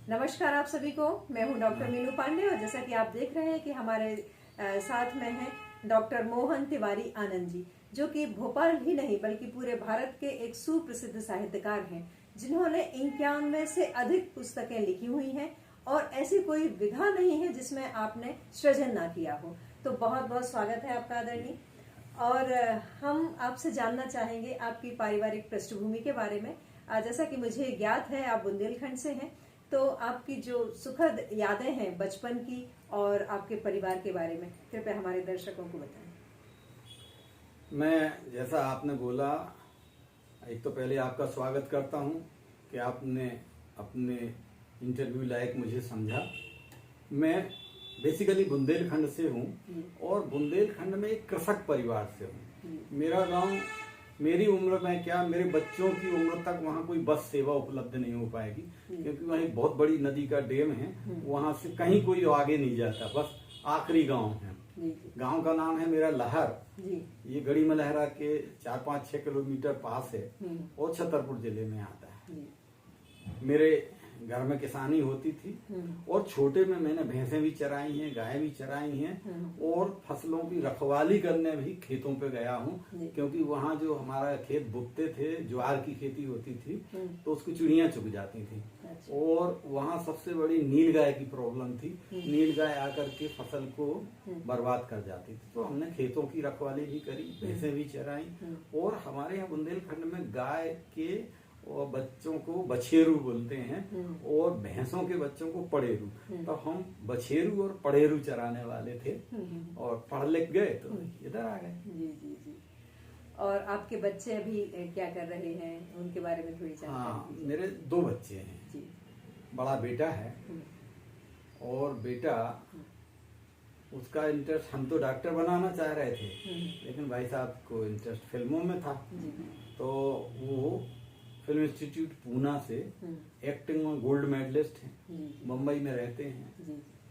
नमस्कार आप सभी को। मैं हूं डॉक्टर मीनू पांडे और जैसा कि आप देख रहे हैं कि हमारे साथ में हैं डॉक्टर मोहन तिवारी आनंद जी, जो कि भोपाल ही नहीं बल्कि पूरे भारत के एक सुप्रसिद्ध साहित्यकार हैं, जिन्होंने 51 से अधिक पुस्तकें लिखी हुई हैं और ऐसी कोई विधा नहीं है जिसमें आपने सृजन ना किया हो। तो बहुत बहुत स्वागत है आपका आदरणीय। और हम आपसे जानना चाहेंगे आपकी पारिवारिक पृष्ठभूमि के बारे में। जैसा कि मुझे ज्ञात है आप बुंदेलखंड से हैं, तो आपकी जो सुखद यादें हैं बचपन की और आपके परिवार के बारे में कृपया हमारे दर्शकों को बताएं। मैं जैसा आपने बोला, एक तो पहले आपका स्वागत करता हूं कि आपने अपने इंटरव्यू लायक मुझे समझा। मैं बेसिकली बुंदेलखंड से हूं और बुंदेलखंड में एक कृषक परिवार से हूं। मेरा गांव, मेरी उम्र में क्या, मेरे बच्चों की उम्र तक वहाँ कोई बस सेवा उपलब्ध नहीं हो पाएगी, क्योंकि वहाँ एक बहुत बड़ी नदी का डैम है, वहाँ से कहीं कोई आगे नहीं जाता, बस आखिरी गांव है। गांव का नाम है मेरा लहर। ये गढ़ी मलहरा के 4-5-6 किलोमीटर पास है और छतरपुर जिले में आता है। मेरे घर में किसानी होती थी और छोटे में मैंने भैंसें भी चराई हैं, गायें भी चराई हैं और फसलों की रखवाली करने भी खेतों पे गया हूँ, क्योंकि वहाँ जो हमारा खेत बुकते थे, ज्वार की खेती होती थी, तो उसकी चिड़ियाँ चुग जाती थी और वहाँ सबसे बड़ी नील गाय की प्रॉब्लम थी। नील गाय आकर के फसल को बर्बाद कर जाती थी, तो हमने खेतों की रखवाली भी करी, भैंसें भी चराई। और हमारे यहाँ बुंदेलखंड में गाय के और बच्चों को बछेरू बोलते हैं और भैंसों के बच्चों को पड़ेरू। तो हम बछेरू और पड़ेरू चराने वाले थे और पढ़ लिख गए तो इधर आ गए। जी जी जी। और आपके बच्चे अभी क्या कर रहे हैं, उनके बारे में थोड़ी जानकारी। हाँ, मेरे 2 बच्चे हैं जी। बड़ा बेटा है और बेटा, उसका इंटरेस्ट, हम तो डॉक्टर बनाना चाह रहे थे लेकिन भाई साहब को इंटरेस्ट फिल्मों में था, तो वो फिल्म इंस्टीट्यूट पूना से एक्टिंग में गोल्ड मेडलिस्ट हैं, मुंबई में रहते हैं,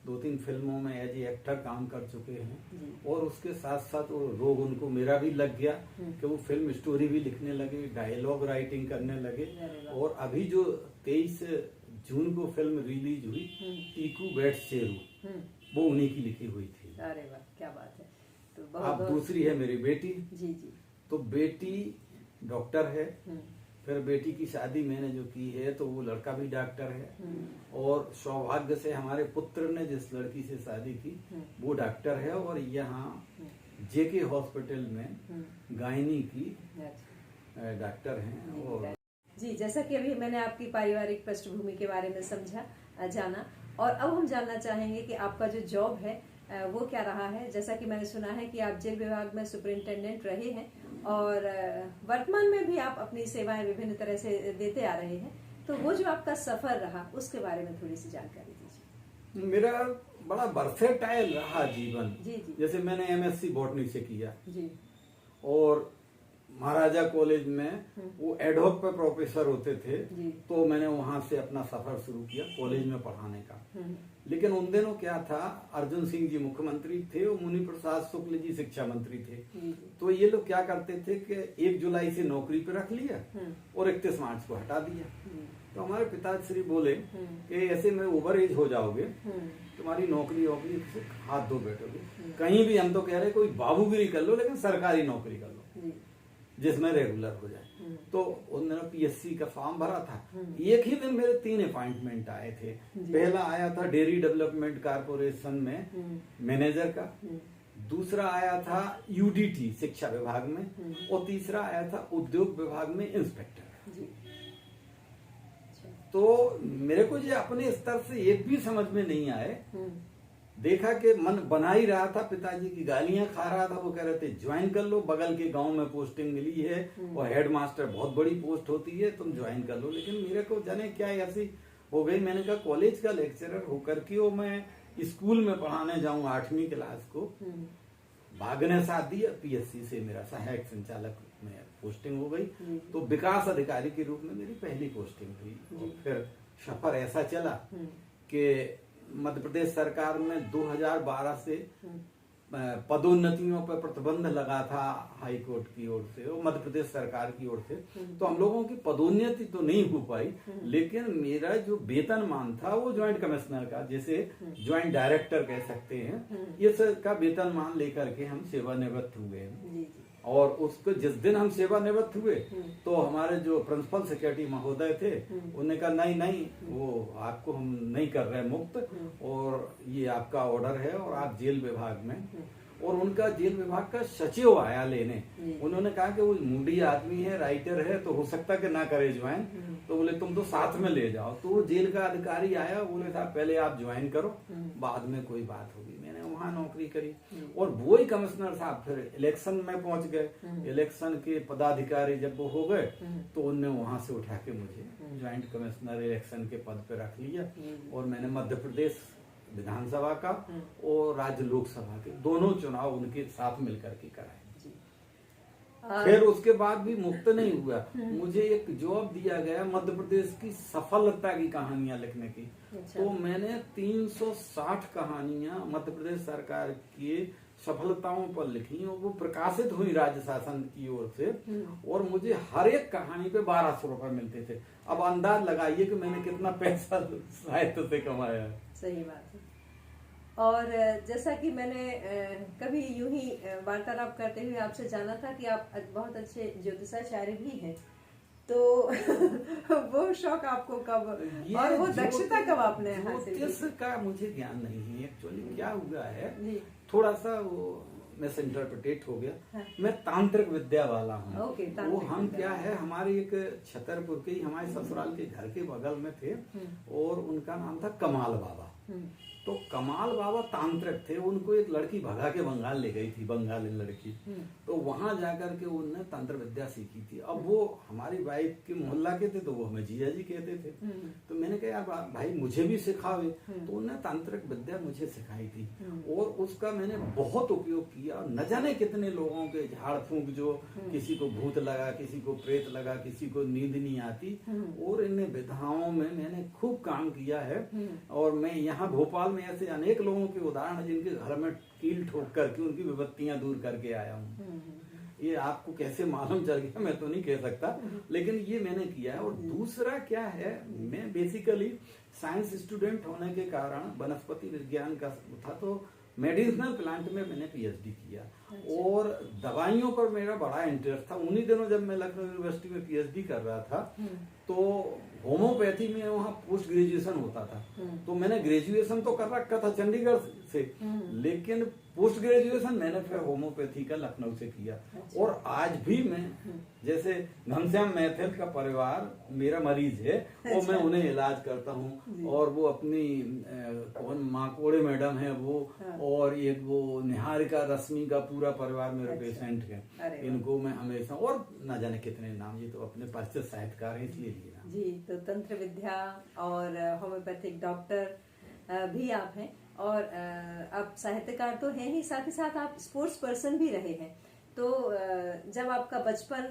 2-3 फिल्मों में एज एक्टर काम कर चुके हैं और उसके साथ साथ वो रोग उनको मेरा भी लग गया कि वो फिल्म स्टोरी भी लिखने लगे, डायलॉग राइटिंग करने लगे। और अभी जो 23 जून को फिल्म रिलीज हुई टीकू बैट शेरू, वो उन्हीं की लिखी हुई थी। अरे वाह, क्या बात है। तो अब दूसरी है मेरी बेटी। जी जी। तो बेटी डॉक्टर है, फिर बेटी की शादी मैंने जो की है तो वो लड़का भी डॉक्टर है और सौभाग्य से हमारे पुत्र ने जिस लड़की से शादी की वो डॉक्टर है और यहाँ जेके हॉस्पिटल में गायनी की डॉक्टर हैं। और जी, जैसा कि अभी मैंने आपकी पारिवारिक पृष्ठभूमि के बारे में जाना, और अब हम जानना चाहेंगे कि आपका जो जॉब है वो क्या रहा है। जैसा कि मैंने सुना है कि आप जेल विभाग में सुपरिंटेंडेंट रहे हैं और वर्तमान में भी आप अपनी सेवाएं विभिन्न तरह से देते आ रहे हैं, तो वो जो आपका सफर रहा उसके बारे में थोड़ी सी जानकारी दीजिए। मेरा बड़ा वर्सेटाइल रहा जीवन। जी जी। जैसे मैंने MSc बॉटनी से किया जी, और महाराजा कॉलेज में वो एडहॉक पे प्रोफेसर होते थे, तो मैंने वहां से अपना सफर शुरू किया कॉलेज में पढ़ाने का। लेकिन उन दिनों क्या था, अर्जुन सिंह जी मुख्यमंत्री थे और मुनि प्रसाद शुक्ल जी शिक्षा मंत्री थे, तो ये लोग क्या करते थे कि 1 जुलाई से नौकरी पे रख लिया और 31 मार्च को हटा दिया। तो हमारे पिताश्री बोले कि ऐसे में ओवर एज हो जाओगे, तुम्हारी नौकरी वोकरी से हाथ धो बैठोगे, कहीं भी हम तो कह रहे कोई बाबूगिरी कर लो लेकिन सरकारी नौकरी कर लो जिसमें रेगुलर हो जाए। तो उन्होंने PSC का फॉर्म भरा था। एक ही दिन मेरे 3 अपॉइंटमेंट आए थे। पहला आया था डेयरी डेवलपमेंट कारपोरेशन में मैनेजर का, दूसरा आया था UDT शिक्षा विभाग में और तीसरा आया था उद्योग विभाग में इंस्पेक्टर। तो मेरे को ये अपने स्तर से एक भी समझ में नहीं आए। देखा कि मन बना ही रहा था, पिताजी की गालियां खा रहा था, वो कह रहे थे ज्वाइन कर लो, बगल के गांव में पोस्टिंग मिली है और हेडमास्टर बहुत बड़ी पोस्ट होती है, तुम ज्वाइन कर लो। लेकिन मेरे को जाने क्या ऐसी हो गई, मैंने कहा कॉलेज का लेक्चरर होकर के वो मैं स्कूल में पढ़ाने जाऊं 8वीं क्लास को, भागने साथ दिया। PSC से मेरा सहायक संचालक में पोस्टिंग हो गई, तो विकास अधिकारी के रूप में मेरी पहली पोस्टिंग थी। और फिर सफर ऐसा चला कि मध्य प्रदेश सरकार में 2012 से पदोन्नतियों पर प्रतिबंध लगा था हाई कोर्ट की ओर से और मध्य प्रदेश सरकार की ओर से, तो हम लोगों की पदोन्नति तो नहीं हो पाई, लेकिन मेरा जो वेतनमान था वो ज्वाइंट कमिश्नर का, जैसे ज्वाइंट डायरेक्टर कह सकते हैं, ये का वेतनमान लेकर के हम सेवानिवृत्त हुए हैं। और उसको जिस दिन हम सेवानिवृत्त हुए तो हमारे जो प्रिंसिपल सेक्रेटरी महोदय थे उन्होंने कहा नहीं नहीं, वो आपको हम नहीं कर रहे मुक्त, और ये आपका ऑर्डर है और आप जेल विभाग में। और उनका जेल विभाग का सचिव आया लेने, उन्होंने कहा कि वो मूडी आदमी है, राइटर है, तो हो सकता कि ना करे ज्वाइन, तो बोले तुम तो साथ में ले जाओ। तो वो जेल का अधिकारी आया, बोले साहब पहले आप ज्वाइन करो, बाद में कोई बात होगी। मैंने वहां नौकरी करी और वो ही कमिश्नर साहब फिर इलेक्शन में पहुंच गए। इलेक्शन के पदाधिकारी जब वो हो गए तो उनने वहां से उठा के मुझे ज्वाइंट कमिश्नर इलेक्शन के पद पे रख लिया, और मैंने मध्य प्रदेश विधानसभा का और राज्य लोकसभा के दोनों चुनाव उनके साथ मिलकर के कराए। फिर उसके बाद भी मुक्त नहीं हुआ, मुझे एक जॉब दिया गया मध्य प्रदेश की सफलता की कहानियां लिखने की। तो मैंने 360 कहानियां मध्य प्रदेश सरकार की सफलताओं पर लिखी और वो प्रकाशित हुई राज्य शासन की ओर से, और मुझे हर एक कहानी पे 1200 रुपए मिलते थे। अब अंदाज लगाइए कि मैंने कितना पैसा साहित्य से कमाया है। सही बात है। और जैसा कि मैंने कभी यूं ही वार्तालाप करते हुए आपसे जाना था कि आप बहुत अच्छे ज्योतिषाचार्य भी हैं, तो वो शौक आपको कब और वो दक्षता कब आपने हासिल की? ज्योतिष का मुझे ज्ञान नहीं है एक्चुअली। क्या हुआ है, थोड़ा सा वो मिस इंटरप्रिटेट हो गया। हाँ। मैं तांत्रिक विद्या वाला हूँ। वो हम क्या है, हमारे एक छतरपुर के हमारे ससुराल के घर के बगल में थे और उनका नाम था कमाल बाबा। तो कमाल बाबा तांत्रिक थे, उनको एक लड़की भगा के बंगाल ले गई थी, बंगाली लड़की। तो वहां जाकर के उन्होंने तंत्र विद्या सीखी थी। अब वो हमारी वाइफ के मोहल्ला के थे तो वो हमें जीजा जी कहते थे। तो मैंने कहा यार भाई मुझे भी सिखावे, तो उन्होंने तांत्रिक विद्या मुझे सिखाई थी और उसका मैंने बहुत उपयोग किया। न जाने कितने लोगों के झाड़ फूंक, जो किसी को भूत लगा, किसी को प्रेत लगा, किसी को नींद नहीं आती, और इन विधाओं में मैंने खूब काम किया है। और मैं यहाँ भोपाल में ऐसे अनेक लोगों के उदाहरण है जिनके घर में कील ठोक करके उनकी विपत्तियां दूर करके आया हूँ। ये आपको कैसे मालूम चल गया मैं तो नहीं कह सकता, लेकिन ये मैंने किया है। और दूसरा क्या है, मैं बेसिकली साइंस स्टूडेंट होने के कारण वनस्पति विज्ञान का था, तो मेडिसिनल प्लांट में मैंने पीएचडी किया। और दवाइयों पर मेरा बड़ा इंटरेस्ट था। उन्हीं दिनों जब मैं लखनऊ यूनिवर्सिटी में पीएचडी कर रहा था तो होम्योपैथी में वहाँ पोस्ट ग्रेजुएशन होता था। तो मैंने ग्रेजुएशन तो कर रखा था चंडीगढ़ से, लेकिन पोस्ट ग्रेजुएशन मैंने फिर होम्योपैथी का लखनऊ से किया। और आज भी मैं, जैसे घनश्याम मैथिल का परिवार मेरा मरीज है और मैं उन्हें इलाज करता हूँ। और वो अपनी कौन माकोड़े मैडम है वो, और एक वो निहारिका रश्मि का पूरा परिवार मेरे पेशेंट है। इनको मैं हमेशा, और न जाने कितने नाम, ये तो अपने परिचित साहित्यकार हैं इसलिए लिए नाम। जी, तो तंत्र विद्या और होम्योपैथिक डॉक्टर भी आप हैं, और आप साहित्यकार तो हैं ही, साथ ही साथ आप स्पोर्ट्स पर्सन भी रहे हैं। तो जब आपका बचपन,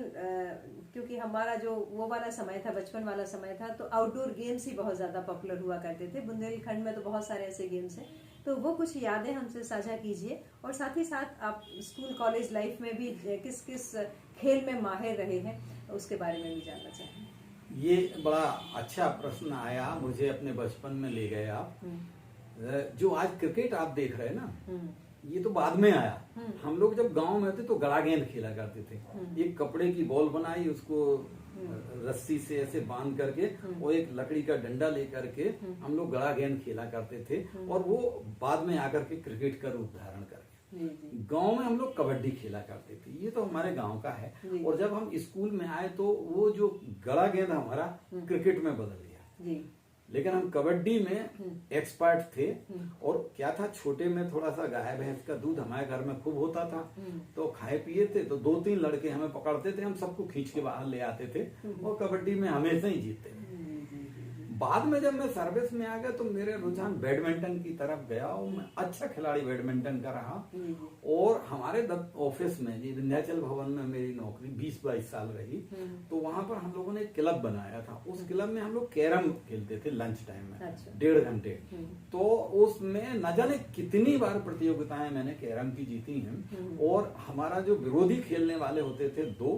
क्योंकि हमारा जो वो वाला समय था, बचपन वाला समय था, तो आउटडोर गेम्स ही बहुत ज्यादा पॉपुलर हुआ करते थे। बुंदेलखंड में तो बहुत सारे ऐसे गेम्स हैं, तो वो कुछ यादें हमसे साझा कीजिए। और साथ ही साथ आप स्कूल कॉलेज लाइफ में भी किस किस खेल में माहिर रहे हैं, उसके बारे में भी जानना चाहेंगे। ये बड़ा अच्छा प्रश्न आया, मुझे अपने बचपन में ले गए आप। जो आज क्रिकेट आप देख रहे हैं ना, ये तो बाद में आया। हम लोग जब गांव में थे तो गड़ा गेंद खेला करते थे। एक कपड़े की बॉल बनाई, उसको रस्सी से ऐसे बांध करके और एक लकड़ी का डंडा लेकर के हम लोग गड़ा गेंद खेला करते थे। और वो बाद में आकर के क्रिकेट का रूप धारण करके गांव में हम लोग कबड्डी खेला करते थे। ये तो हमारे गांव का है। और जब हम स्कूल में आए तो वो जो गड़ा गेंद हमारा क्रिकेट में बदल गया। लेकिन हम कबड्डी में एक्सपर्ट थे। और क्या था, छोटे में थोड़ा सा गाय भैंस का दूध हमारे घर में खूब होता था, तो खाए पिए थे, तो 2-3 लड़के हमें पकड़ते थे, हम सबको खींच के बाहर ले आते थे और कबड्डी में हमेशा ही जीतते थे। बाद में जब मैं सर्विस में आ गया तो मेरे रुझान बैडमिंटन की तरफ गया और मैं अच्छा खिलाड़ी बैडमिंटन का रहा। और हमारे ऑफिस में जी विंध्याचल भवन में मेरी नौकरी 20-22 साल रही। तो वहां पर हम लोगों ने एक क्लब बनाया था। उस क्लब में हम लोग कैरम खेलते थे लंच टाइम में। अच्छा। 1.5 घंटे। तो उसमें न जाने कितनी बार प्रतियोगिताएं मैंने कैरम की जीती हैं। और हमारा जो विरोधी खेलने वाले होते थे 2,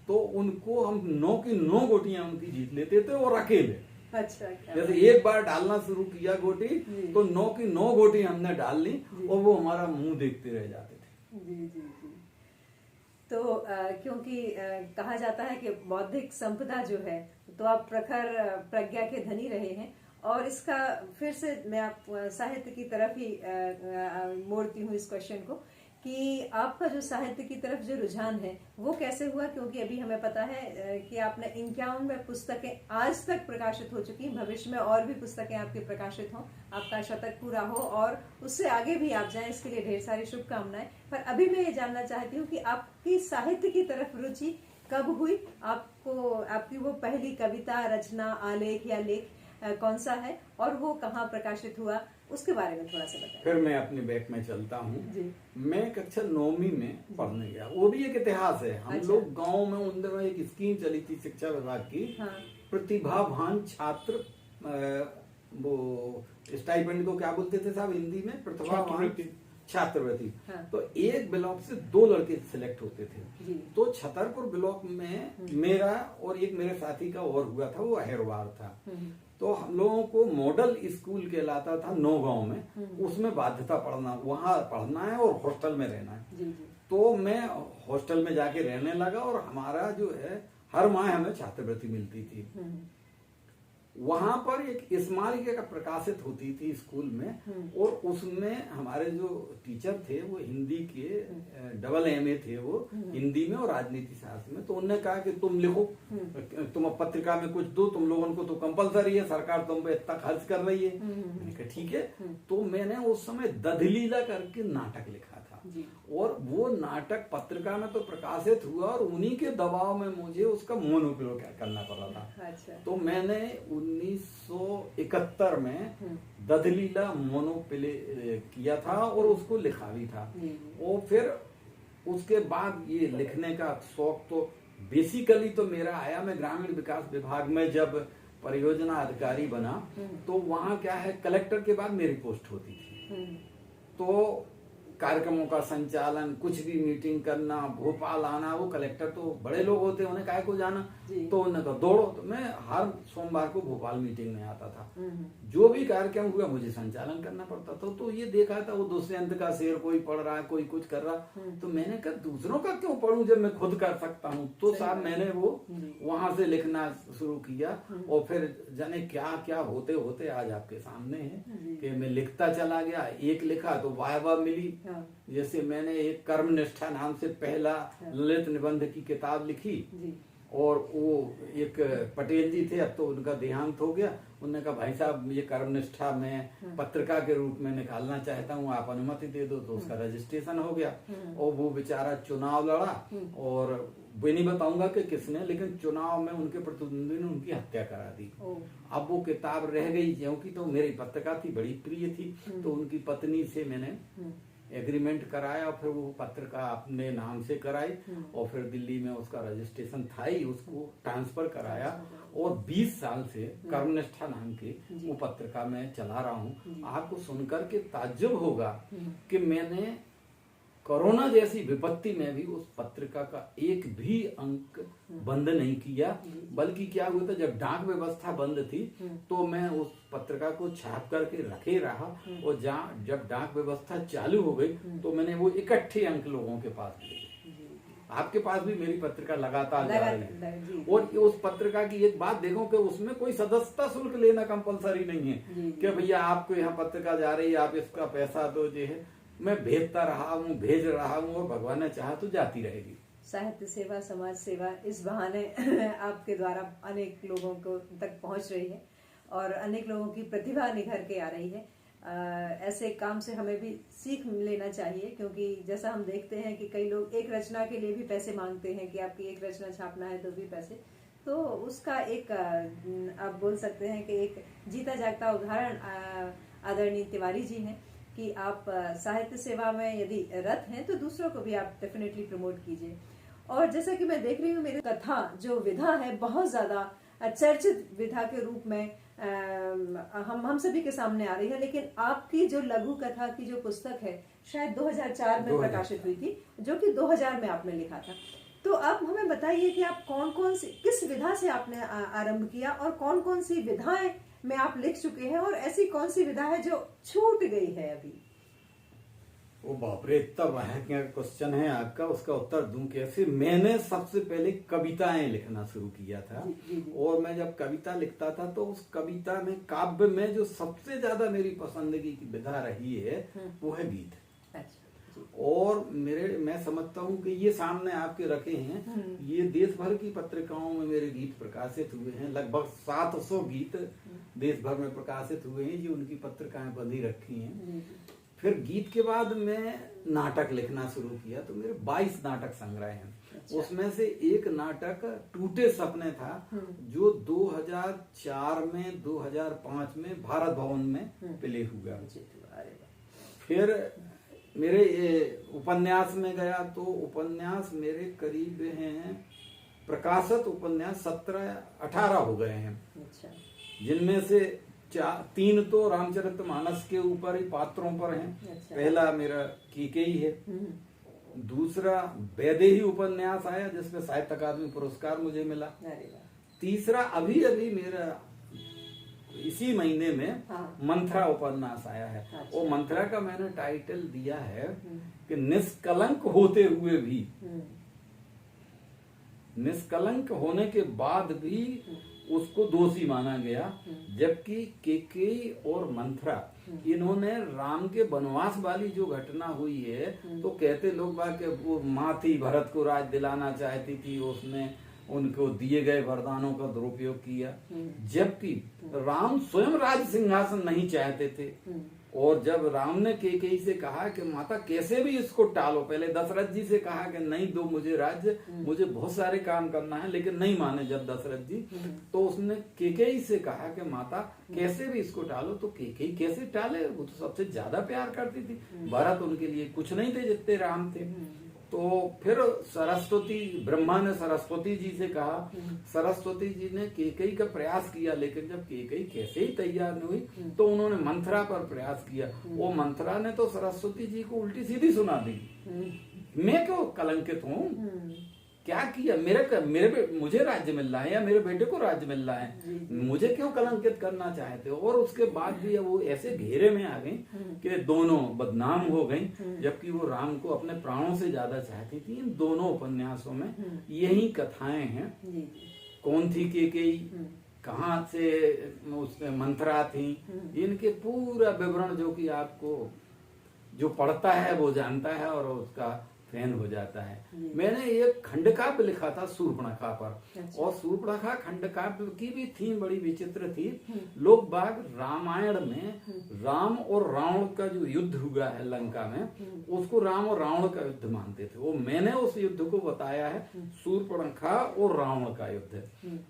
तो उनको हम 9 की 9 गोटियां उनकी जीत लेते थे और अकेले। अच्छा। जैसे एक बार डालना शुरू किया गोटी तो 9 की 9 गोटी हमने डाल ली और वो हमारा मुंह देखते रह जाते थे। जी जी जी। तो क्योंकि कहा जाता है कि बौद्धिक संपदा जो है, तो आप प्रखर प्रज्ञा के धनी रहे हैं। और इसका फिर से मैं आप साहित्य की तरफ ही मोड़ती हूँ इस क्वेश्चन को, कि आपका जो साहित्य की तरफ जो रुझान है वो कैसे हुआ? क्योंकि अभी हमें पता है कि आपने 51 पुस्तकें आज तक प्रकाशित हो चुकी, भविष्य में और भी पुस्तकें आपकी प्रकाशित हों, आपका शतक पूरा हो और उससे आगे भी आप जाएं, इसके लिए ढेर सारी शुभकामनाएं। पर अभी मैं ये जानना चाहती हूँ कि आपकी साहित्य की तरफ रुचि कब हुई? आपकी वो पहली कविता, रचना, आलेख या लेख कौन सा है और वो कहाँ प्रकाशित हुआ, उसके बारे में थोड़ा सा बताएं। फिर मैं अपने बैक में चलता हूँ। मैं कक्षा 9वीं में पढ़ने गया। वो भी एक इतिहास है। हम लोग गांव में उन दिनों एक स्कीम चली थी शिक्षा विभाग की। प्रतिभावान छात्र, वो स्टाइपेंड को क्या बोलते थे साहब हिंदी में? प्रतिभावान छात्रवृत्ति। तो एक ब्लॉक से 2 लड़के सिलेक्ट होते थे। तो छतरपुर ब्लॉक में मेरा और एक मेरे साथी का और हुआ था, वो अहरवार था। तो हम लोगों को मॉडल स्कूल कहलाता था नौगांव में, उसमें बाध्यता पढ़ना, वहां पढ़ना है और हॉस्टल में रहना है। तो मैं हॉस्टल में जाके रहने लगा और हमारा जो है हर माह हमें छात्रवृत्ति मिलती थी। वहां पर एक स्मारिका का प्रकाशित होती थी स्कूल में, और उसमें हमारे जो टीचर थे वो हिंदी के AA थे, वो हिंदी में और राजनीति शास्त्र में। तो उन्होंने कहा कि तुम लिखो, तुम पत्रिका में कुछ दो, तुम लोगों को तो कंपलसरी है, सरकार तुम पे इतना खर्च कर रही है। मैंने कहा ठीक है। तो मैंने उस समय दधलीला करके नाटक लिखा था और वो नाटक पत्रिका में तो प्रकाशित हुआ और उन्हीं के दबाव में मुझे उसका मोनोप्लो करना पड़ा था। अच्छा। तो मैंने 1971 में दधलीला मोनोप्ले किया था और उसको लिखा भी था। और फिर उसके बाद ये लिखने का शौक तो बेसिकली तो मेरा आया, मैं ग्रामीण विकास विभाग में जब परियोजना अधिकारी बना तो वहाँ क्या है, कलेक्टर के बाद मेरी पोस्ट होती थी। तो कार्यक्रमों का संचालन, कुछ भी मीटिंग करना, भोपाल आना, वो कलेक्टर तो बड़े लोग होते हैं, उन्हें काहे को जाना, तो उन्होंने कहा दौड़ो। तो मैं हर सोमवार को भोपाल मीटिंग में आता था। जो भी कार्यक्रम हुआ मुझे संचालन करना पड़ता था। तो ये देखा था वो दुष्यंत का शेर कोई पढ़ रहा है, कोई कुछ कर रहा, तो मैंने कहा दूसरों का क्यों पढ़ूं जब मैं खुद कर सकता हूँ। तो साहब मैंने वो वहां से लिखना शुरू किया और फिर जाने क्या क्या होते होते आज आपके सामने है कि मैं लिखता चला गया। एक लिखा तो वाहवाह मिली। जैसे मैंने एक कर्मनिष्ठा नाम से पहला ललित निबंध की किताब लिखी और वो एक पटेल जी थे, अब तो उनका देहांत हो गया। उन्होंने कहा भाई साहब ये कर्मनिष्ठा मैं पत्रिका के रूप में निकालना चाहता हूँ, आप अनुमति दे दो। तो उसका रजिस्ट्रेशन हो गया और वो बेचारा चुनाव लड़ा और वो नहीं बताऊंगा कि किसने, लेकिन चुनाव में उनके प्रतिद्वंदी ने उनकी हत्या करा दी। अब वो किताब रह गई, क्योंकि तो मेरी पत्रिका थी, बड़ी प्रिय थी। तो उनकी पत्नी से मैंने एग्रीमेंट कराया और फिर वो पत्रिका अपने नाम से कराई और फिर दिल्ली में उसका रजिस्ट्रेशन था ही, उसको ट्रांसफर कराया और 20 साल से कर्मनिष्ठा नाम की वो पत्रिका में चला रहा हूँ। आपको सुनकर के ताज्जुब होगा कि मैंने कोरोना जैसी विपत्ति में भी उस पत्रिका का एक भी अंक बंद नहीं किया। बल्कि क्या हुआ था, जब डाक व्यवस्था बंद थी तो मैं उस पत्रिका को छाप करके रखे रहा और जब डाक व्यवस्था चालू हो गई तो मैंने वो इकट्ठे अंक लोगों के पास दिए। आपके पास भी मेरी पत्रिका लगातार जा रही है। और उस पत्रिका की एक बात देखो कि उसमें कोई सदस्यता शुल्क लेना कंपलसरी नहीं है कि भैया आपको यहाँ पत्रिका जा रही है, आप इसका पैसा दो। जो है मैं भेजता रहा हूँ, भेज रहा हूँ और भगवान ने चाहा तो जाती रहेगी। साहित्य सेवा, समाज सेवा इस बहाने आपके द्वारा अनेक लोगों को तक पहुंच रही है और अनेक लोगों की प्रतिभा निखर के आ रही है। ऐसे काम से हमें भी सीख लेना चाहिए, क्योंकि जैसा हम देखते हैं कि कई लोग एक रचना के लिए भी पैसे मांगते हैं कि आपकी एक रचना छापना है तो भी पैसे। तो उसका एक आप बोल सकते हैं कि एक जीता जागता उदाहरण आदरणीय तिवारी जी हैं कि आप साहित्य सेवा में यदि रत हैं तो दूसरों को भी आप डेफिनेटली प्रमोट कीजिए। और जैसा कि मैं देख रही हूँ, मेरी कथा जो विधा है बहुत ज्यादा चर्चित विधा के रूप में हम सभी के सामने आ रही है, लेकिन आपकी जो लघु कथा की जो पुस्तक है शायद 2004 में प्रकाशित हुई थी, जो कि 2000 में आपने लिखा था। तो आप हमें बताइए कि आप कौन कौन सी किस विधा से आपने आरंभ किया और कौन कौन सी विधाएं में आप लिख चुके हैं और ऐसी कौन सी विधा है जो छूट गई है अभी। वो बाप रे, इतना भयानक क्वेश्चन है आपका, उसका उत्तर दूं कैसे। मैंने सबसे पहले कविताएं लिखना शुरू किया था। जी। और मैं जब कविता लिखता था तो उस कविता में, काव्य में जो सबसे ज्यादा मेरी पसंदगी की विधा रही है वो है गीत। और मैं समझता हूँ कि ये सामने आपके रखे हैं, ये देश भर की पत्रिकाओं में मेरे गीत प्रकाशित हुए हैं। लगभग 700 गीत देश भर में प्रकाशित हुए हैं, जो उनकी पत्रिकाएं बंधी रखी हैं। फिर गीत के बाद मैं नाटक लिखना शुरू किया, तो मेरे 22 नाटक संग्रह हैं। उसमें से एक नाटक टूटे सपने था, जो 2004 में 2005 में भारत भवन में प्ले हुआ। फिर मेरे उपन्यास में गया तो उपन्यास मेरे करीब हैं, प्रकाशित उपन्यास 17-18 हो गए हैं। जिनमें से 3 तो रामचरितमानस के ऊपर ही, पात्रों पर हैं। पहला मेरा केकेयी है। दूसरा वैदेही उपन्यास आया जिसमें साहित्य अकादमी पुरस्कार मुझे मिला। तीसरा अभी मेरा इसी महीने में मंथरा उपन्यास आया है। और मंथरा का मैंने टाइटल दिया है कि निष्कलंक होते हुए भी, निष्कलंक होने के बाद भी उसको दोषी माना गया। जबकि केकेयी और मंथरा, इन्होंने राम के वनवास वाली जो घटना हुई है, तो कहते लोग बात कि वो माँ थी, भरत को राज दिलाना चाहती थी, उसने उनको दिए गए वरदानों का दुरुपयोग किया। जबकि राम स्वयं राज सिंहासन नहीं चाहते थे। और जब राम ने केकेयी से कहा कि माता कैसे भी इसको टालो, पहले दशरथ जी से कहा कि नहीं दो मुझे राज्य, मुझे बहुत सारे काम करना है, लेकिन नहीं माने जब दशरथ जी, तो उसने केकेयी से कहा कि माता कैसे भी इसको टालो। तो केकेयी कैसे टाले, वो तो सबसे ज्यादा प्यार करती थी। भरत उनके लिए कुछ नहीं थे जितने राम थे। तो फिर सरस्वती, ब्रह्मा ने सरस्वती जी से कहा, सरस्वती जी ने केकेयी का प्रयास किया, लेकिन जब केकेयी कैसे ही तैयार नहीं हुई तो उन्होंने मंथरा पर प्रयास किया। वो मंथरा ने तो सरस्वती जी को उल्टी सीधी सुना दी। मैं क्यों कलंकित हूँ, क्या किया, मुझे राज्य मिल रहा है या मेरे बेटे को राज्य मिल रहा है, मुझे क्यों कलंकित करना चाहते हो। और उसके बाद भी वो ऐसे घेरे में आ गई कि दोनों बदनाम हो गई, जबकि वो राम को अपने प्राणों से ज्यादा चाहती थी। इन दोनों उपन्यासों में यही कथाएं हैं। कौन थी केकेयी, कहाँ से उसमें मंथरा थी, इनके पूरा विवरण जो कि आपको जो पढ़ता है वो जानता है और उसका फैन हो जाता है। मैंने एक खंडकाव्य लिखा था शूर्पणखा पर। और शूर्पणखा खंडकाव्य की भी थीम बड़ी विचित्र थी। लोग बाग रामायण में राम और रावण का जो युद्ध हुआ है लंका में, उसको राम और रावण का युद्ध मानते थे। वो मैंने उस युद्ध को बताया है शूर्पणखा और रावण का युद्ध,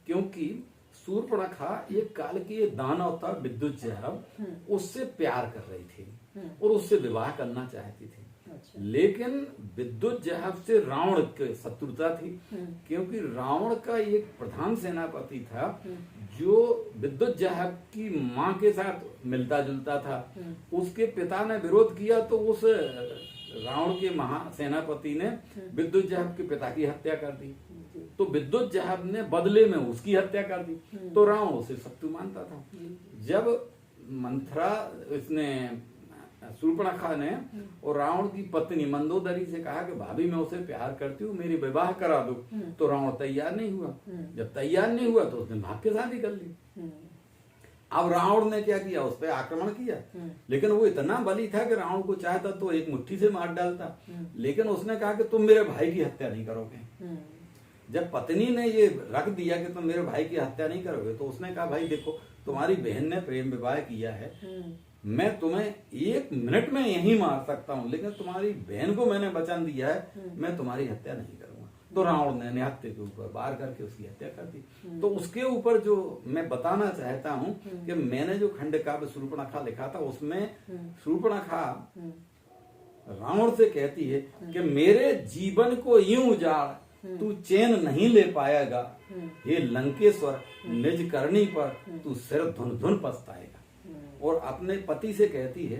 क्योंकि शूर्पणखा एक काल की दानव था, विद्युज्जहव, उससे प्यार कर रही थी और उससे विवाह करना चाहती थी। लेकिन विद्युज्जहव से रावण की शत्रुता थी, क्योंकि रावण का एक प्रधान सेनापति था जो विद्युज्जहव की माँ के साथ मिलता जुलता था। उसके पिता ने विरोध किया तो उस रावण के महासेनापति ने विद्युज्जहव के पिता की हत्या कर दी। तो विद्युज्जहव ने बदले में उसकी हत्या कर दी, तो रावण उसे शत्रु मानता था। जब मंथरा, इसने शूर्पणखा ने और रावण की पत्नी मंदोदरी से कहा कि भाभी मैं उसे प्यार करती हूँ, मेरी विवाह करा दो, तो रावण तैयार नहीं हुआ। जब तैयार नहीं हुआ तो उसने भाग के शादी कर ली। अब रावण ने क्या किया, उस पर आक्रमण किया। लेकिन वो इतना बली था कि रावण को चाहता तो एक मुट्ठी से मार डालता, लेकिन उसने कहा कि तुम मेरे भाई की हत्या नहीं करोगे। जब पत्नी ने ये रख दिया कि तुम मेरे भाई की हत्या नहीं करोगे, तो उसने कहा भाई देखो, तुम्हारी बहन ने प्रेम विवाह किया है, मैं तुम्हें 1 मिनट में यही मार सकता हूँ, लेकिन तुम्हारी बहन को मैंने वचन दिया है मैं तुम्हारी हत्या नहीं करूंगा। तो रावण ने निहत्थे के ऊपर वार करके उसकी हत्या कर दी। तो उसके ऊपर जो मैं बताना चाहता हूँ कि मैंने जो खंड काव्य शूर्पणखा लिखा था उसमें शूर्पणखा रावण से कहती है कि मेरे जीवन को यूं उजाड़ तू चैन नहीं ले पाएगा, ये लंकेश्वर निज करनी पर तू सिर धुन धुन पछताएगा। और अपने पति से कहती है,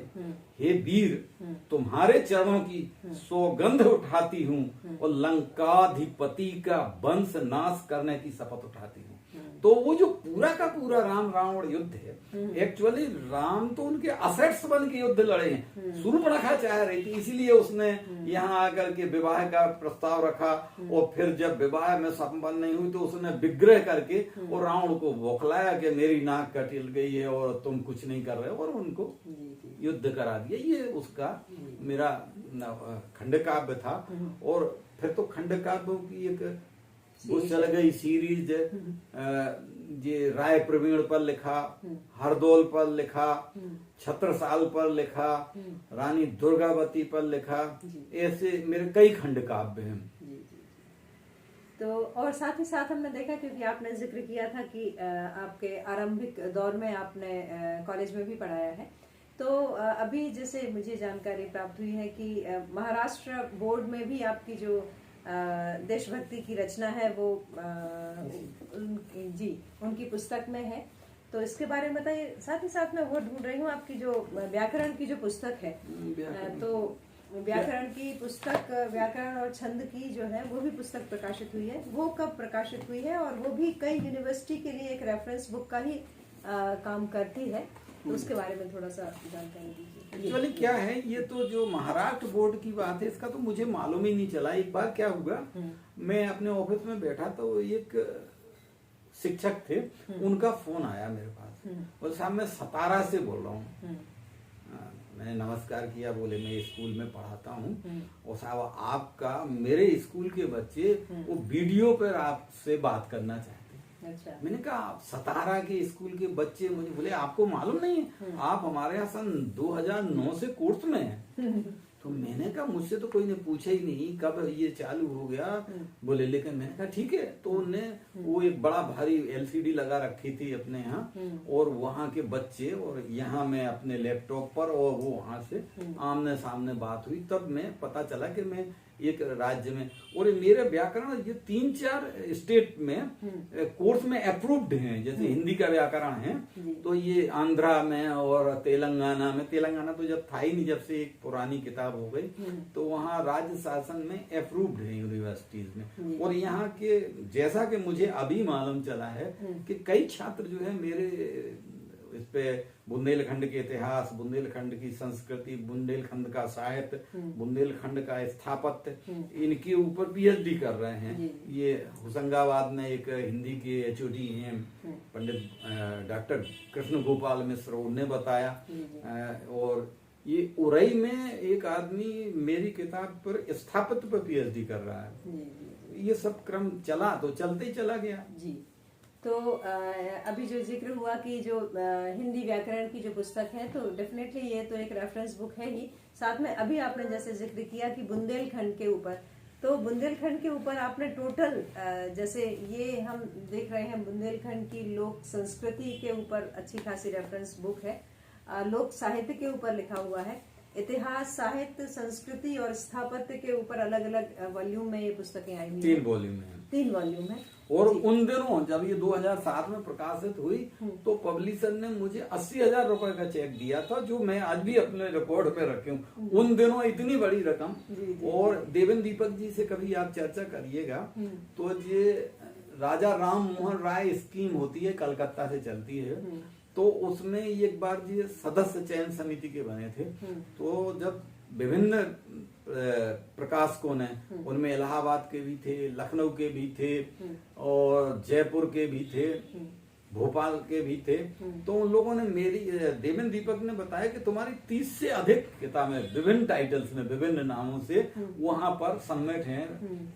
हे वीर तुम्हारे चरणों की सौगंध उठाती हूँ और लंकाधिपति का वंश नाश करने की शपथ उठाती हूँ। तो वो जो पूरा का पूरा राम रावण युद्ध है, एक्चुअली राम तो उनके असेट्स बन के युद्ध लड़े हैं। शूर्पणखा चाह रही थी, इसीलिए उसने यहाँ आकर के विवाह का प्रस्ताव रखा और फिर जब विवाह में संपन्न नहीं हुई तो उसने विग्रह करके और रावण को बौखलाया कि मेरी नाक कटिल गई है और तुम कुछ नहीं कर रहे हो, और उनको युद्ध करा दिया। ये उसका मेरा खंड काव्य था। और फिर तो खंड काव्यों की एक वो चल गई सीरीज, ये राय प्रवीण पर लिखा, हरदौल पर लिखा, छत्रसाल पर लिखा, रानी दुर्गावती पर लिखा, ऐसे मेरे कई खंड काव्य हैं। तो और साथ ही साथ हमने देखा, क्योंकि आपने जिक्र किया था कि आपके आरंभिक दौर में आपने कॉलेज में भी पढ़ाया है, तो अभी जैसे मुझे जानकारी प्राप्त हुई है कि महाराष्ट्र बोर्ड में भी आपकी जो देशभक्ति की रचना है वो उनकी पुस्तक में है। तो इसके बारे में बताइए। साथ ही साथ मैं वो ढूंढ रही हूँ आपकी जो व्याकरण की जो पुस्तक है, तो व्याकरण की पुस्तक, व्याकरण और छंद की जो है वो भी पुस्तक प्रकाशित हुई है। वो कब प्रकाशित हुई है और वो भी कई यूनिवर्सिटी के लिए एक रेफरेंस बुक का ही काम करती है, तो उसके बारे में थोड़ा सा जानकारी दीजिए। एक्चुअली क्या है, ये तो जो महाराष्ट्र बोर्ड की बात है इसका तो मुझे मालूम ही नहीं चला। एक बार क्या हुआ, मैं अपने ऑफिस में बैठा तो एक शिक्षक थे, उनका फोन आया मेरे पास, और साहब मैं सतारा से बोल रहा हूँ। मैंने नमस्कार किया, बोले मैं स्कूल में पढ़ाता हूँ और साहब आपका मेरे स्कूल के बच्चे वो वीडियो पर आपसे बात करना चाहते हैं। अच्छा। मैंने कहा आप सतारा के स्कूल के बच्चे, मुझे बोले आपको मालूम नहीं है, आप हमारे यहाँ सन 2009 से कोर्स में हैं। तो मैंने कहा मुझसे तो कोई ने पूछा ही नहीं कब ये चालू हो गया। बोले लेकिन मैंने कहा ठीक है। तो उन्होंने वो एक बड़ा भारी LCD लगा रखी थी अपने यहाँ, और वहाँ के बच्चे और यहाँ मैं अपने लैपटॉप पर, और वो वहाँ से आमने सामने बात हुई। तब मैं पता चला कि मैं एक राज्य में, और मेरे व्याकरण ये 3-4 स्टेट में कोर्स में अप्रूव्ड हैं। जैसे हिंदी का व्याकरण है तो ये आंध्रा में और तेलंगाना में, तेलंगाना तो जब था ही नहीं, जब से एक पुरानी किताब हो गई, तो वहाँ राज्य शासन में अप्रूव्ड है यूनिवर्सिटीज में। और यहाँ के जैसा कि मुझे अभी मालूम चला है कि कई छात्र जो है मेरे इस पे बुंदेलखंड के इतिहास, बुंदेलखंड की संस्कृति, बुंदेलखंड का साहित्य, बुंदेलखंड का स्थापत्य, इनके ऊपर PhD कर रहे हैं। ये होशंगाबाद में एक हिंदी के HOD हैं पंडित डॉक्टर कृष्ण गोपाल मिश्र, उन्होंने बताया। और ये उरई में एक आदमी मेरी किताब पर स्थापत्य पर PhD कर रहा है। ये सब क्रम चला तो चलते ही चला गया जी। तो अभी जो जिक्र हुआ कि जो हिंदी व्याकरण की जो पुस्तक है, तो डेफिनेटली ये तो एक रेफरेंस बुक है ही। साथ में अभी आपने जैसे जिक्र किया कि बुंदेलखंड के ऊपर, तो बुंदेलखंड के ऊपर आपने टोटल जैसे ये हम देख रहे हैं बुंदेलखंड की लोक संस्कृति के ऊपर अच्छी खासी रेफरेंस बुक है, लोक साहित्य के ऊपर लिखा हुआ है, इतिहास, साहित्य, संस्कृति और स्थापत्य के ऊपर अलग अलग वॉल्यूम में ये पुस्तकें आई हुई 3 वॉल्यूम है। 3 वॉल्यूम है। और उन दिनों जब ये 2007 में प्रकाशित हुई तो पब्लिशर ने मुझे 80,000 रुपए का चेक दिया था, जो मैं आज भी अपने रिकॉर्ड पे रखी हूँ। उन दिनों इतनी बड़ी रकम। और देवेंद्र दीपक जी से कभी आप चर्चा करिएगा तो ये राजा राम मोहन राय स्कीम होती है, कलकत्ता से चलती है, तो उसमें एक बार ये सदस्य चयन समिति के बने थे। तो जब विभिन्न प्रकाशकों ने, उनमें इलाहाबाद के भी थे, लखनऊ के भी थे और जयपुर के भी थे, भोपाल के भी थे, तो उन लोगों ने देवेंद्र दीपक ने बताया कि तुम्हारी 30 से अधिक किताबें विभिन्न टाइटल्स में, विभिन्न नामों से वहां पर सबमिट हैं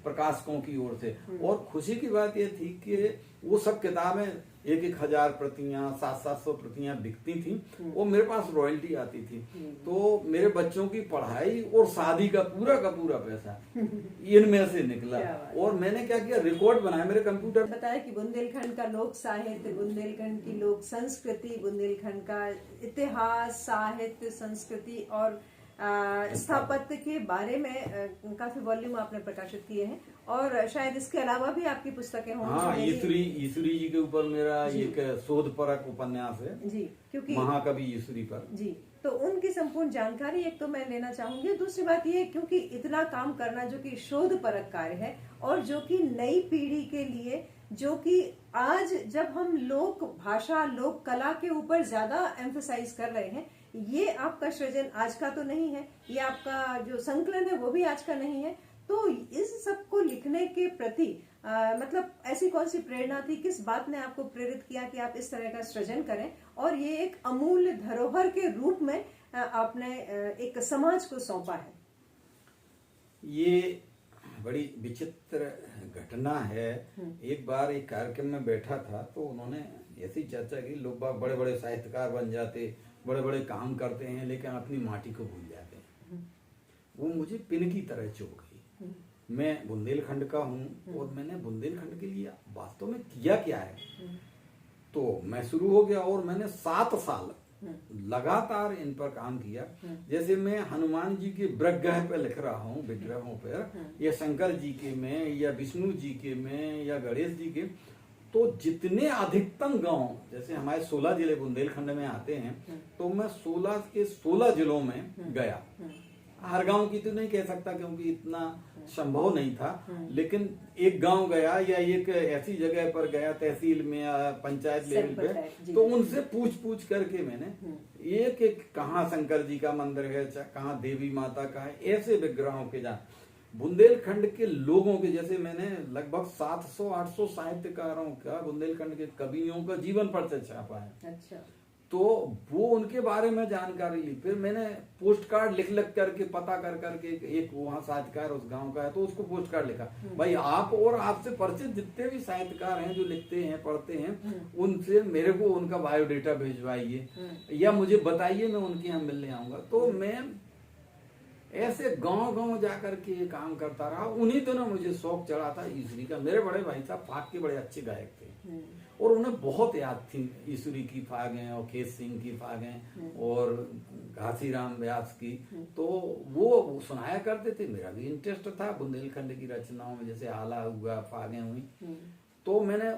प्रकाशकों की ओर से। और खुशी की बात यह थी कि वो सब किताबें एक हजार प्रतियां 700 प्रतियां बिकती थी, वो मेरे पास रॉयल्टी आती थी। तो मेरे बच्चों की पढ़ाई और शादी का पूरा पैसा इनमें से निकला। और मैंने क्या किया, रिकॉर्ड बनाया मेरे कंप्यूटर। बताया कि बुंदेलखंड का लोक साहित्य, बुंदेलखंड की लोक संस्कृति, बुंदेलखंड का इतिहास, साहित्य, संस्कृति और स्थापत्य के बारे में काफी वॉल्यूम आपने प्रकाशित किए हैं, और शायद इसके अलावा भी आपकी पुस्तकें होंगी। हाँ, ईश्वरी जी के ऊपर मेरा एक शोध परक उपन्यास है जी, क्योंकि महाकवि ईश्वरी पर। जी, तो उनकी संपूर्ण जानकारी एक तो मैं लेना चाहूंगी। दूसरी बात ये, क्योंकि इतना काम करना जो कि शोध परक कार्य है, और जो कि नई पीढ़ी के लिए, जो कि आज जब हम लोक भाषा, लोक कला के ऊपर ज्यादा एम्फसाइज कर रहे हैं, ये आपका सृजन आज का तो नहीं है, ये आपका जो संकलन है वो भी आज का नहीं है। तो इस सब को लिखने के प्रति मतलब ऐसी कौन सी प्रेरणा थी, किस बात ने आपको प्रेरित किया कि आप इस तरह का सृजन करें, और ये एक अमूल्य धरोहर के रूप में आपने एक समाज को सौंपा है? ये बड़ी विचित्र घटना है। एक बार एक कार्यक्रम में बैठा था, तो उन्होंने ऐसी चर्चा की, लोग बाग बड़े बड़े साहित्यकार बन जाते, बड़े बड़े काम करते हैं, लेकिन अपनी माटी को भूल जाते हैं। वो मुझे पिन की तरह चुभ गई। मैं बुंदेलखंड का हूँ, और मैंने बुंदेलखंड के लिए वास्तव में किया क्या है। तो मैं शुरू हो गया, और मैंने 7 साल लगातार इन पर काम किया। जैसे मैं हनुमान जी के विग्रह पे लिख रहा हूँ, विग्रहों पर, या शंकर जी के में, या विष्णु जी के में, या गणेश जी के, तो जितने अधिकतम गांव, जैसे हमारे 16 जिले बुंदेलखंड में आते हैं, तो मैं 16 के 16 जिलों में गया। हर गांव की तो नहीं कह सकता, क्योंकि इतना संभव नहीं था, लेकिन एक गांव गया, या एक ऐसी जगह पर गया, तहसील में या पंचायत लेवल पे, तो उनसे पूछ करके मैंने एक एक, कहाँ शंकर जी का मंदिर है, कहाँ देवी माता का है, ऐसे विग्रहों के जान बुंदेलखंड के लोगों के, जैसे मैंने लगभग 700-800 साहित्यकारों का, बुंदेलखंड के कवियों का जीवन परिचय छापा है। अच्छा। तो वो उनके बारे में जानकारी ली। फिर मैंने पोस्ट कार्ड लिख करके, पता कर करके, एक वहाँ साहित्यकार उस गांव का है, तो उसको पोस्ट कार्ड लिखा, भाई आप और आपसे परिचित जितने भी साहित्यकार हैं जो लिखते हैं, पढ़ते हैं, उनसे मेरे को उनका बायोडेटा भिजवाइए, या मुझे बताइए, मैं उनके यहाँ मिलने आऊंगा। तो मैं ऐसे गांव जाकर के काम करता रहा। उन्हीं दिनों मुझे शौक चढ़ा था ईश्वरी का। मेरे बड़े भाई साहब फाग के बड़े अच्छे गायक थे, और उन्हें बहुत याद थी ईश्वरी की फागें, और खेत सिंह की फागें, और घासीराम व्यास की। तो वो सुनाया करते थे। मेरा भी इंटरेस्ट था बुंदेलखंड की रचनाओं में, जैसे आला हुआ, फागें हुई। तो मैंने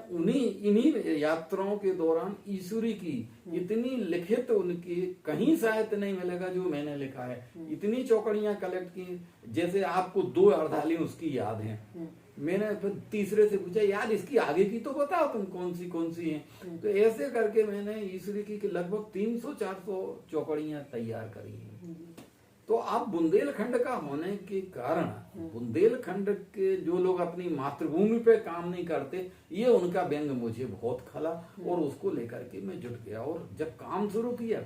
इन्हीं यात्राओं के दौरान ईश्वरी की इतनी लिखित, उनकी कहीं साहित्य नहीं मिलेगा जो मैंने लिखा है, इतनी चौकड़ियां कलेक्ट की। जैसे आपको 2 अर्धाली उसकी याद हैं, मैंने फिर तीसरे से पूछा, यार इसकी आगे की तो बताओ तुम, कौन सी हैं। तो ऐसे करके मैंने ईश्वरी की लगभग 300-400 चौकड़ियां तैयार करी हैं। तो अब बुंदेलखंड का होने के कारण, बुंदेलखंड के जो लोग अपनी मातृभूमि पे काम नहीं करते, ये उनका व्यंग मुझे बहुत खला, और उसको लेकर के मैं जुट गया। और जब काम शुरू किया,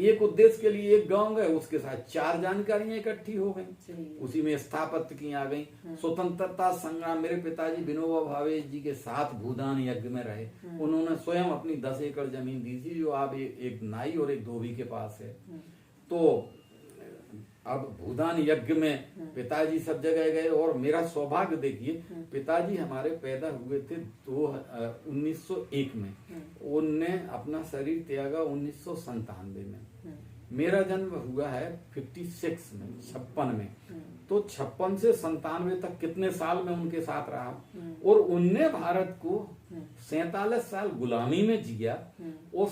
एक उद्देश्य के लिए एक गांव गए, उसके साथ 4 जानकारियां इकट्ठी हो गई, उसी में स्थापत्य की आ गई, स्वतंत्रता संग्राम। मेरे पिताजी विनोबा भावे जी के साथ भूदान यज्ञ में रहे। उन्होंने स्वयं अपनी 10 एकड़ जमीन दी थी, जो अब एक नाई और एक धोबी के पास है। तो अब भूदान यज्ञ में पिताजी सब जगह गए, और मेरा सौभाग्य देखिए, पिताजी हमारे पैदा हुए थे 1901 में, उनने अपना शरीर त्यागा 1997 में। मेरा जन्म हुआ है 56 में, 56 में। तो 56 से 97 तक कितने साल में उनके साथ रहा, और उनने भारत को 47 साल गुलामी में जिया, और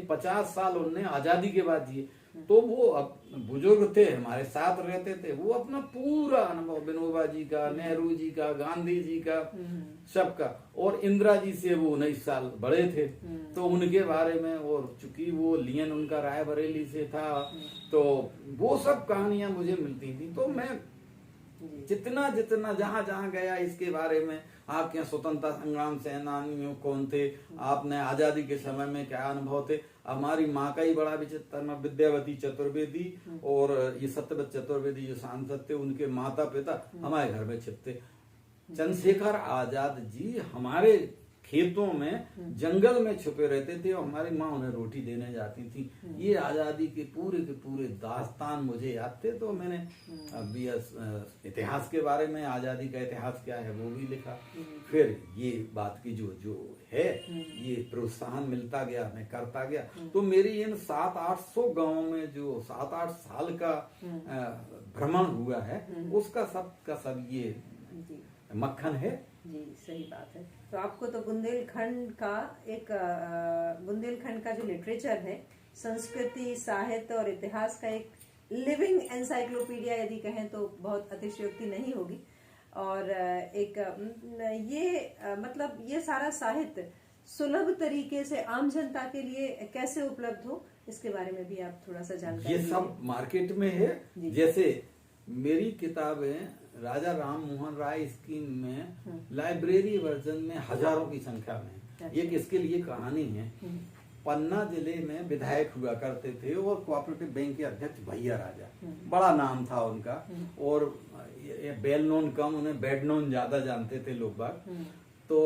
50 साल उनने आजादी के बाद जिए। तो वो अब बुजुर्ग थे, हमारे साथ रहते थे, वो अपना पूरा अनुभव विनोबा जी का, नेहरू जी का, गांधी जी का, सबका, और इंदिरा जी से वो 19 साल बड़े थे, तो उनके बारे में, और चूंकि वो लियन उनका रायबरेली से था, तो वो सब कहानियां मुझे मिलती थी। तो मैं जितना जहां गया, इसके बारे में, आपके स्वतंत्रता संग्राम सेनानियों कौन थे, आपने आजादी के समय में क्या अनुभव थे। हमारी माँ का ही बड़ा विचित्र, विद्यावती चतुर्वेदी और ये सत्यव्रत चतुर्वेदी जो सांसद थे, उनके माता पिता हमारे घर में छिपते। चंद्रशेखर आजाद जी हमारे खेतों में जंगल में छुपे रहते थे और हमारी माँ उन्हें रोटी देने जाती थी। ये आजादी के पूरे दास्तान मुझे याद थे, तो मैंने अभी इतिहास के बारे में, आजादी का इतिहास क्या है वो भी लिखा। फिर ये बात की जो है ये प्रोत्साहन मिलता गया, मैं करता गया। तो मेरी इन 700-800 गाँव में जो 7-8 साल का भ्रमण हुआ है उसका सब ये मक्खन है। जी सही बात है। तो आपको तो बुंदेलखंड का जो लिटरेचर है, संस्कृति, साहित्य और इतिहास का एक लिविंग एनसाइक्लोपीडिया यदि कहें तो बहुत अतिशयोक्ति नहीं होगी। और मतलब ये सारा साहित्य सुलभ तरीके से आम जनता के लिए कैसे उपलब्ध हो, इसके बारे में भी आप थोड़ा सा जानकारी ये सब मार्केट में है। जैसे मेरी किताबें राजा राम मोहन राय स्कीम में लाइब्रेरी वर्जन में हजारों की संख्या में। एक इसके लिए कहानी है। पन्ना जिले में विधायक हुआ करते थे और कोऑपरेटिव बैंक के अध्यक्ष भैया राजा, बड़ा नाम था उनका, और बेल नोन कम, उन्हें बेड नोन ज्यादा जानते थे लोग बाग। तो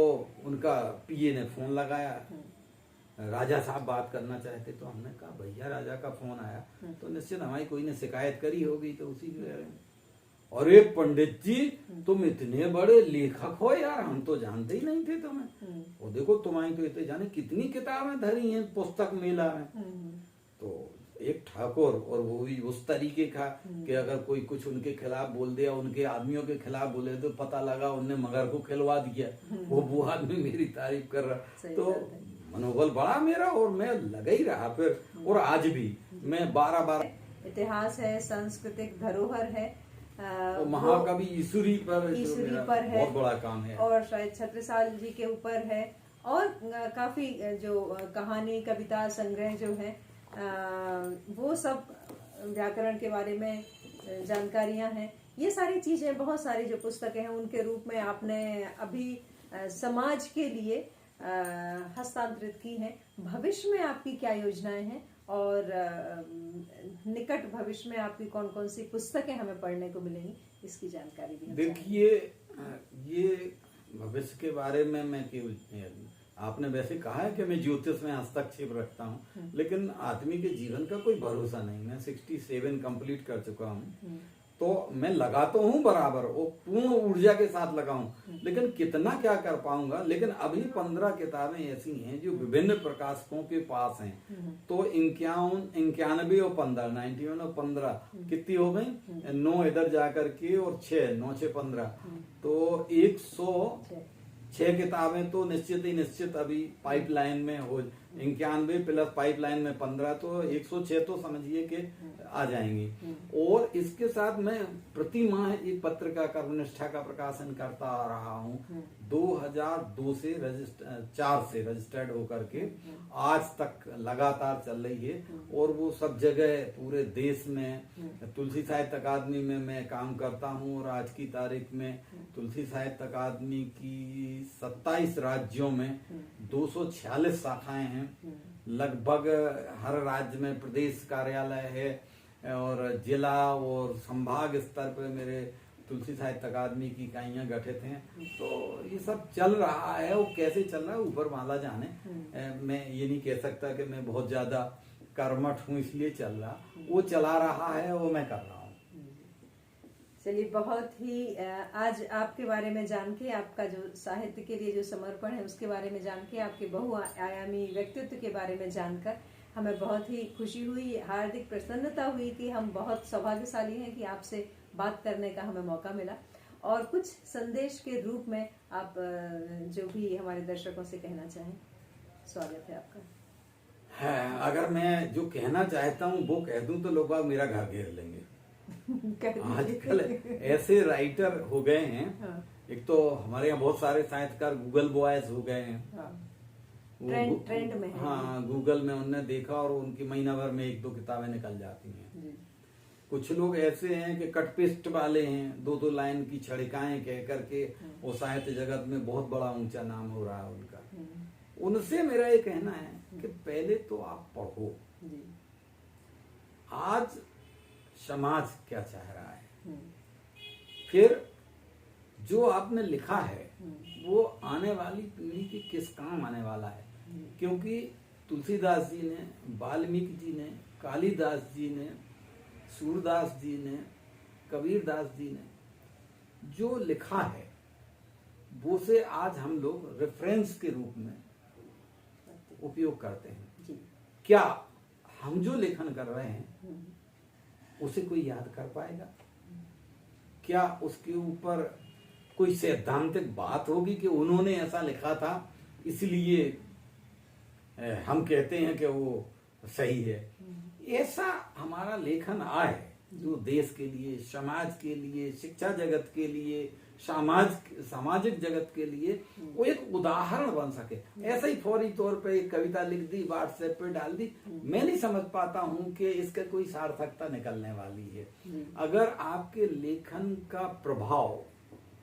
उनका पीए ने फोन लगाया, राजा साहब बात करना चाहते। तो हमने कहा भैया राजा का फोन आया तो निश्चित हमारी कोई ने शिकायत करी होगी, तो उसी अरे पंडित जी तुम इतने बड़े लेखक हो यार, हम तो जानते ही नहीं थे तुम्हें। और देखो तुम्हारी तो इतने जाने कितनी किताबें धरी हैं पुस्तक मेला में। तो एक ठाकुर, और वो भी उस तरीके का कि अगर कोई कुछ उनके खिलाफ बोल दिया, उनके आदमियों के खिलाफ बोले तो पता लगा उनने मगर को खिलवा दिया, वो आदमी मेरी तारीफ कर रहा। तो मनोबल बड़ा मेरा और मैं लगा ही रहा फिर। और आज भी मैं 12 इतिहास है, सांस्कृतिक धरोहर है, तो महाकवि ईश्वरी पर है, बहुत बड़ा काम है, और शायद छत्रसाल जी के ऊपर है, और काफी जो कहानी, कविता संग्रह जो है वो सब, व्याकरण के बारे में जानकारियां हैं। ये सारी चीजें, बहुत सारी जो पुस्तकें हैं उनके रूप में आपने अभी समाज के लिए हस्तांतरित की हैं। भविष्य में आपकी क्या योजनाएं हैं, और निकट भविष्य में आपकी कौन कौन सी पुस्तकें हमें पढ़ने को मिलेंगी, इसकी जानकारी भी। देखिए, ये भविष्य के बारे में मैं आपने वैसे कहा है कि मैं ज्योतिष में हस्तक्षेप रखता हूँ, लेकिन आदमी के जीवन का कोई भरोसा नहीं। मैं 67 कंप्लीट कर चुका हूँ, तो मैं लगा तो हूँ बराबर, वो पूर्ण ऊर्जा के साथ लगाऊं, लेकिन कितना क्या कर पाऊंगा। लेकिन अभी 15 किताबें ऐसी हैं जो विभिन्न प्रकाशकों के पास हैं। तो 91 और 15, 91 और 15 कितनी हो गई? 9 इधर जाकर के और 6, 9 6 15, तो 106 किताबें तो निश्चित अभी पाइपलाइन में हो। 91 प्लस पाइपलाइन में 15, तो 106 तो समझिए कि आ जाएंगी। और इसके साथ मैं प्रति माह एक पत्रिका कर्मनिष्ठा का प्रकाशन करता आ रहा हूँ। 2002 से 4 से रजिस्टर्ड होकर के आज तक लगातार चल रही है, और वो सब जगह पूरे देश में तुलसी साहित्य अकादमी में मैं काम करता हूँ। और आज की तारीख में तुलसी साहित्य अकादमी की 27 राज्यों में 246 शाखाएं हैं। लगभग हर राज्य में प्रदेश कार्यालय है, और जिला और संभाग स्तर पर मेरे तुलसी साहित्य अकादमी की इकाइयां गठित हैं। तो ये सब चल रहा है, वो कैसे चल रहा है ऊपर वाला जाने। मैं ये नहीं कह सकता कि मैं बहुत ज्यादा कर्मठ हूँ इसलिए चल रहा, वो चला रहा है, वो मैं कर रहा हूँ। चलिए, बहुत ही आज आपके बारे में जान के, आपका जो साहित्य के लिए जो समर्पण है उसके बारे में जान के, आपके बहुआयामी व्यक्तित्व के बारे में जानकर हमें बहुत ही खुशी हुई, हार्दिक प्रसन्नता हुई कि हम बहुत सौभाग्यशाली हैं कि आपसे बात करने का हमें मौका मिला। और कुछ संदेश के रूप में आप जो भी हमारे दर्शकों से कहना चाहें, स्वागत है आपका। है, अगर मैं जो कहना चाहता हूँ वो कह दूं तो लोग मेरा घर घेर लेंगे। आजकल ऐसे राइटर हो गए हैं। हाँ। एक तो हमारे यहाँ बहुत सारे साहित्यकार गूगल बॉयज हो गए हैं। हाँ। ट्रेंड में है। हाँ, गूगल में उनने देखा और उनकी महीना भर में 1-2 किताबें निकल जाती हैं। कुछ लोग ऐसे हैं कि कट पेस्ट वाले हैं, 2-2 लाइन की छड़िकाएं कह करके वो साहित्य जगत में बहुत बड़ा ऊंचा नाम हो रहा है उनका। उनसे मेरा ये कहना है कि पहले तो आप पढ़ो, आज समाज क्या चाह रहा है, फिर जो आपने लिखा है वो आने वाली पीढ़ी के किस काम आने वाला है। क्योंकि तुलसीदास जी ने, वाल्मीकि जी ने, कालिदास जी ने, सूरदास जी ने, कबीरदास जी ने जो लिखा है वो से आज हम लोग रेफरेंस के रूप में उपयोग करते हैं। क्या हम जो लेखन कर रहे हैं उसे कोई याद कर पाएगा? क्या उसके ऊपर कोई सैद्धांतिक बात होगी कि उन्होंने ऐसा लिखा था इसलिए हम कहते हैं कि वो सही है? ऐसा हमारा लेखन आए जो देश के लिए, समाज के लिए, शिक्षा जगत के लिए, सामाजिक जगत के लिए वो एक उदाहरण बन सके। ऐसे ही फौरी तौर पे एक कविता लिख दी, व्हाट्सएप पे डाल दी, मैं नहीं समझ पाता हूँ कि इसका कोई सार्थकता निकलने वाली है। अगर आपके लेखन का प्रभाव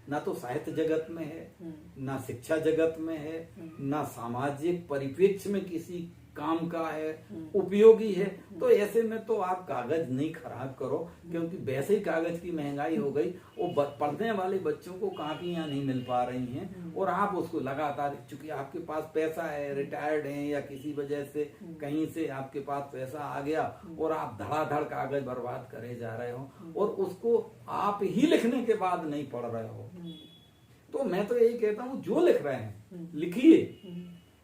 ना तो साहित्य जगत में है, ना शिक्षा जगत में है, ना सामाजिक परिप्रेक्ष्य में किसी काम का है, उपयोगी है, तो ऐसे में तो आप कागज नहीं खराब करो। क्योंकि वैसे ही कागज की महंगाई हो गई, वो पढ़ने वाले बच्चों को कापियां नहीं मिल पा रही हैं, और आप उसको लगातार, चूंकि आपके पास पैसा है, रिटायर्ड हैं या किसी वजह से कहीं से आपके पास पैसा आ गया और आप धड़ाधड़ कागज बर्बाद करे जा रहे हो और उसको आप ही लिखने के बाद नहीं पढ़ रहे हो। तो मैं तो यही कहता हूँ, जो लिख रहे हैं लिखिए,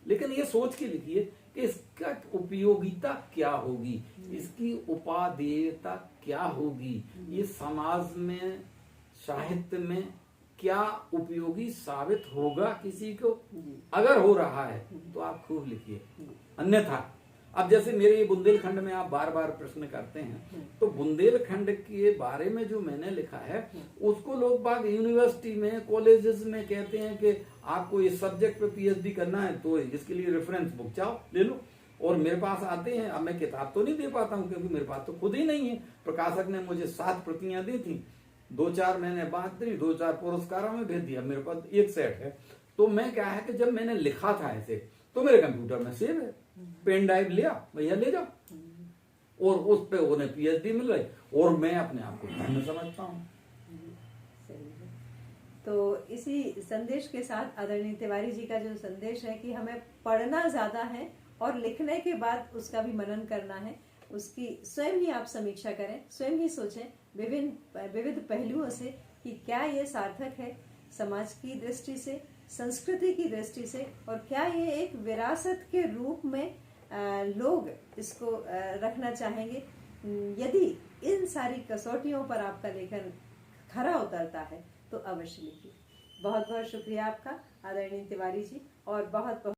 लेकिन ये सोच के लिखिए कि इसका उपयोगिता क्या होगी, इसकी उपादेयता क्या होगी, ये समाज में, साहित्य में क्या उपयोगी साबित होगा किसी को। अगर हो रहा है तो आप खूब लिखिए। अन्यथा अब जैसे मेरे ये बुंदेलखंड में आप बार बार प्रश्न करते हैं, तो बुंदेलखंड के बारे में जो मैंने लिखा है उसको लोग बाग यूनिवर्सिटी में, कॉलेजेस में कहते हैं कि आपको इस सब्जेक्ट पे पीएचडी करना है तो इसके लिए रेफरेंस बुक जाओ ले लो, और मेरे पास आते हैं। अब मैं किताब तो नहीं दे पाता हूँ क्योंकि मेरे पास तो खुद ही नहीं है। प्रकाशक ने मुझे 7 प्रतियां दी थी, 2-4 मैंने बांट दी, 2-4 पुरस्कारों में भेज दिया, मेरे पास 1 सेट है। तो मैं क्या है कि जब मैंने लिखा था ऐसे, तो मेरे कंप्यूटर में सेव है, पेन ड्राइव लिया, भैया ले जाओ, और उस पे उन्हें पीएचडी मिल गई, और मैं अपने आप को धन्य समझता हूँ। तो इसी संदेश के साथ आदरणीय तिवारी जी का जो संदेश है कि हमें पढ़ना ज्यादा है और लिखने के बाद उसका भी मनन करना है, उसकी स्वयं ही आप समीक्षा करें, स्वयं ही सोचें विविध पहलुओं से कि क्या ये सार्थक है समाज की दृष्टि से, संस्कृति की दृष्टि से, और क्या ये एक विरासत के रूप में लोग इसको रखना चाहेंगे। यदि इन सारी कसौटियों पर आपका लेखन खरा उतरता है तो अवश्य लिखिए। बहुत बहुत शुक्रिया आपका आदरणीय तिवारी जी, और बहुत बहुत